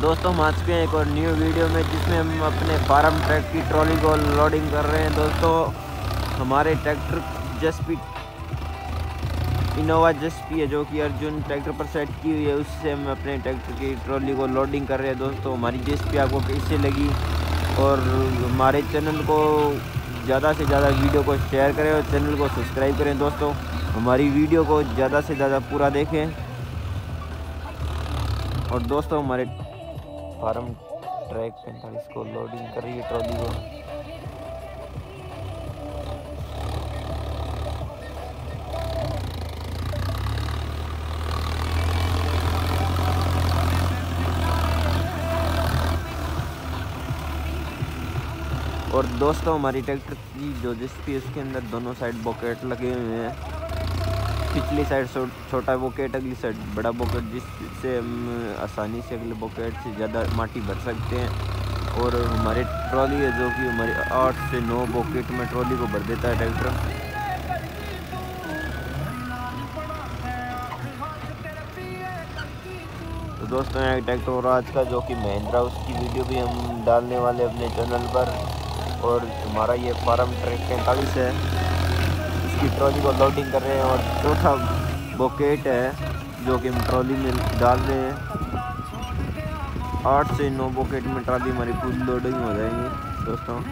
दोस्तों हम आ चुके हैं एक और न्यू वीडियो में, जिसमें हम अपने फार्म ट्रैक की ट्रॉली को लोडिंग कर रहे हैं। दोस्तों हमारे ट्रैक्टर जेसीबी इनोवा जेसीबी है, जो कि अर्जुन ट्रैक्टर पर सेट की हुई है, उससे हम अपने ट्रैक्टर की ट्रॉली को लोडिंग कर रहे हैं। दोस्तों हमारी जेसीबी आपको कैसे लगी, और हमारे चैनल को ज़्यादा से ज़्यादा वीडियो को शेयर करें और चैनल को सब्सक्राइब करें। दोस्तों हमारी वीडियो को ज़्यादा से ज़्यादा पूरा देखें। और दोस्तों हमारे फार्म ट्रैक 45 को लोडिंग कर रही है ट्रॉली को। और दोस्तों हमारी ट्रैक्टर की जो जेसीबी है उसके अंदर दोनों साइड बॉकेट लगे हुए हैं। पिछली साइड छोटा बॉकेट, अगली साइड बड़ा बॉकेट, जिससे हम आसानी से अगले बॉकेट से ज़्यादा माटी भर सकते हैं। और हमारी ट्रॉली है जो कि हमारी 8 से 9 बॉकेट में ट्रॉली को भर देता है ट्रैक्टर। तो दोस्तों यहाँ ट्रैक्टर और आज का जो कि महिंद्रा, उसकी वीडियो भी हम डालने वाले अपने चैनल पर। और हमारा ये फार्म ट्रैक 45 है, इसकी ट्रॉली को लोडिंग कर रहे हैं। और चौथा बॉकेट है जो कि हम ट्रॉली में डाल रहे हैं। 8 से 9 बॉकेट में ट्रॉली हमारी फुल लोडिंग हो जाएंगी दोस्तों।